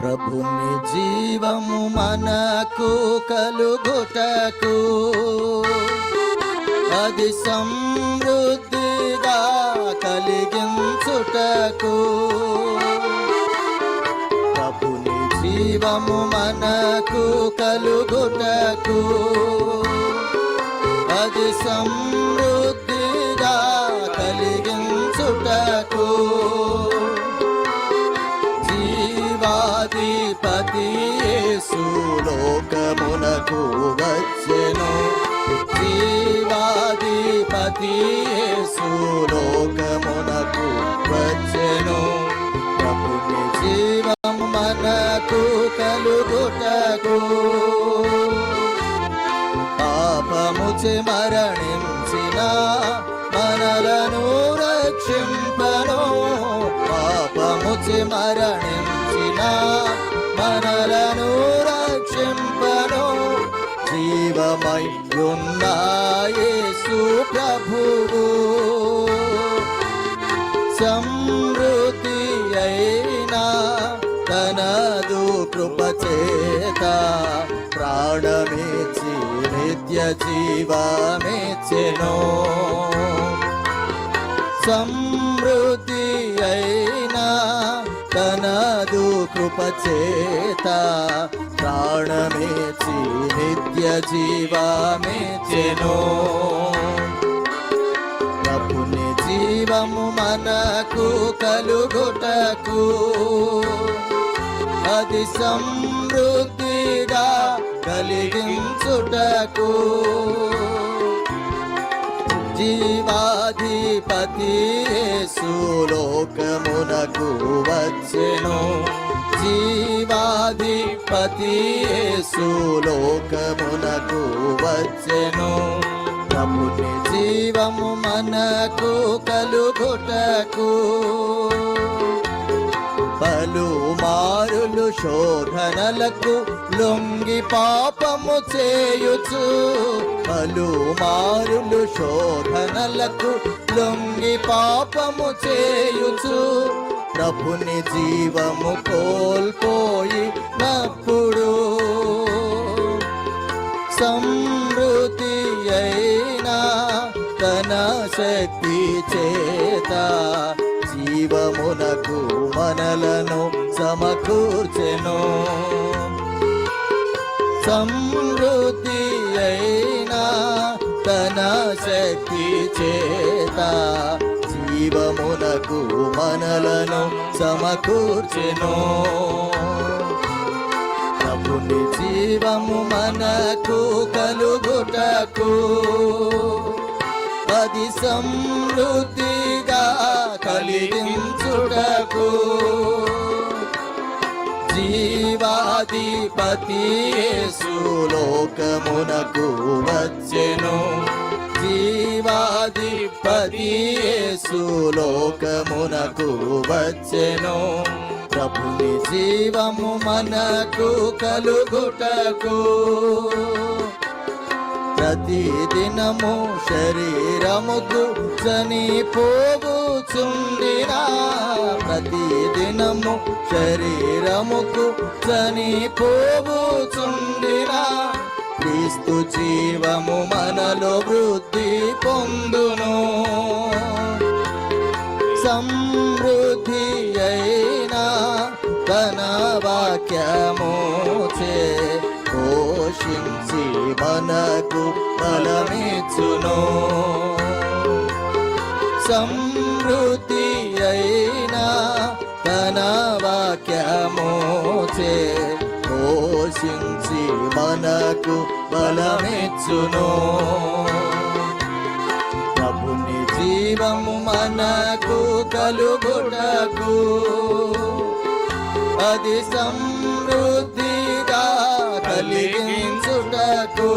ప్రభుని జీవము మనకు కలుగుటకు అది సమృద్ధిగా కలిగించుటకు ప్రభుని జీవము మనకు కలుగుటకు అది సమృద్ధిగా కలిగించుటకు జీవాధిపతి యేసు లోకమునకు వచ్చెను జీవాధిపతి యేసు లోకమునకు వచ్చెను ప్రభుని జీవము మనకు కలుగుటకు పాపముచే మరణించిన మనలను రక్షింపను పాపముచే మరణించిన మనలను రక్షింపను జీవమై ఉన్న యేసు ప్రభువు సమృద్ధి అయినా తనదు కృపచేత ప్రాణమిచ్చి నిత్య జీవమిచ్చెను సమృద్ధి అయినా తనదు కృపచేత ప్రాణమిచ్చి నిత్య జీవమిచ్చెను ప్రభుని జీవము మనకు కలుగుటకు అది సమృద్ధిగా కలిగించుటకు జీవాధిపతి యేసు లోకమునకు వచ్చెను జీవాధిపతి యేసు లోకమునకు వచ్చెను ప్రభుని జీవము మనకు కలుగుటకు పలుమారులు శోధనలకు లొంగి పాపము చేయుచు పలుమారులు శోధనలకు లొంగి పాపము చేయుచు ప్రభుని జీవము కోల్పోయినప్పుడు సమృద్ధి అయినా తన శక్తి చేత జీవమునకు మనలను సమకూర్చెను సమృద్ధి అయినా తన శక్తి చేత జీవమునకు మనలను సమకూర్చెను ప్రభుని జీవము మనకు కలుగుటకు అది సమృద్ధిగా కలిగించుటకు జీవాధిపతి యేసు లోకమునకు వచ్చెను జీవాధిపతి యేసు లోకమునకు వచ్చెను ప్రభుని జీవము మనకు కలుగుటకు ప్రతిదినము శరీరముకు చనిపోవుచుండినా ప్రతిదినము శరీరముకు చనిపోవుచుండినా క్రీస్తు జీవము మనలో వృద్ధి పొందును సమృద్ధి అయినా తన వాక్యముచే పోషించి మనకు బలమిచ్చును సమృద్ధి అయినా తన వాక్యముచే పోషించి మనకు బలమిచ్చును ప్రభుని జీవము మనకు కలుగుటకు అది సమృద్ధిగా కలిగించుటకు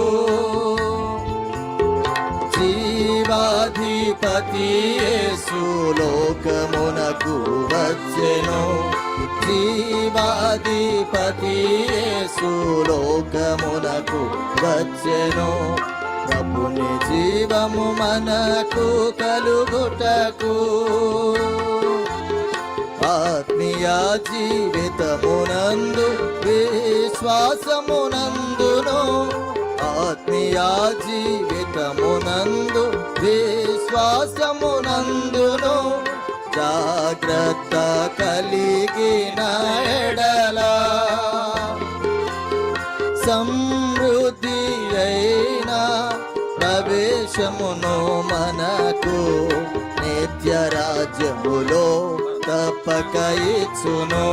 జీవాధిపతి యేసు లోకమునకు వచ్చెను జీవాధిపతి యేసు లోకమునకు వచ్చెను ప్రభుని జీవము మనకు కలుగుటకు ఆత్మీయ జీవితమునందు విశ్వాసమునందు విశ్వాసమునందును ఆత్మీయ జీవితమునందు విశ్వాసమునందును జాగ్రత్త కలిగిన ఎడలా సమృద్ధి అయిన ప్రవేశమును మనకు నిత్య రాజ్యములో తప్పక ఇచ్చును.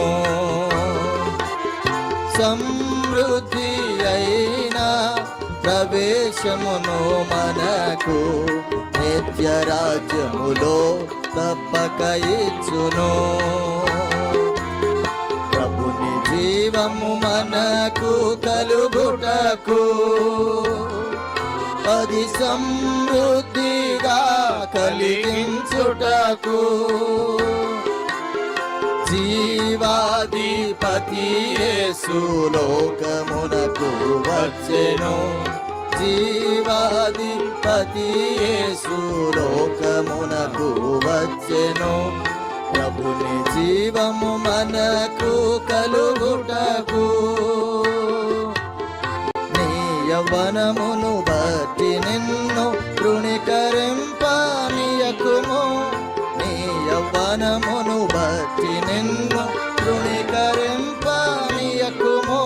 సమృద్ధి అయిన ప్రవేశమును మనకు నిత్య రాజ్యములో తప్పక ఇచ్చును. ప్రభుని జీవము మనకు కలుగుటకు అది సమృద్ధిగా కలిగించుటకు జీవాధిపతి యేసు లోకమునకు వచ్చెను. జీవాధిపతి యేసు లోకమునకు వచ్చెను. ప్రభుని జీవము మనకు కలుగుటకు నీ యవ్వనమును బట్టి నిన్ను తృణీకరింపనీయకుము. నీ యవ్వనమును బట్టి నిన్ను తృణీకరింపనీయకుము.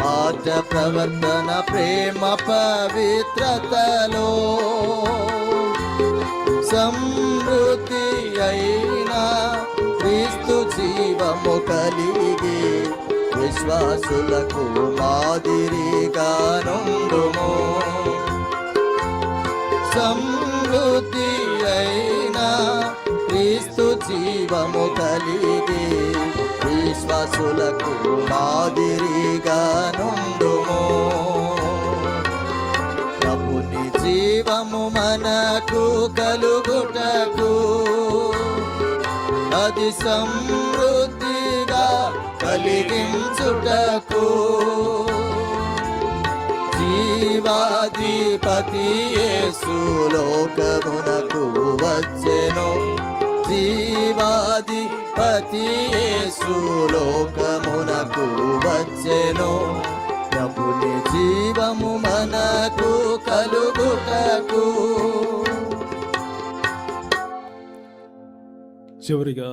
మాట ప్రవర్తన ప్రేమ పవిత్రతలో సమృద్ధి అయిన క్రీస్తు జీవము కలిగి విశ్వాసులకు మాదిరిగా నుండుము. సమృద్ధి అయిన క్రీస్తు జీవము కలిగి విశ్వాసులకు మాదిరిగా నుండుము. ప్రభుని జీవము మనకు కలుగుటకు అది సమృద్ధిగా కలిగించుటకు జీవాధిపతి యేసు లోకమునకు వచ్చెను. జీవాధిపతి యేసు లోకమునకు వచ్చెను. ప్రభుని జీవము మనకు కలుగుటకు. చివరిగా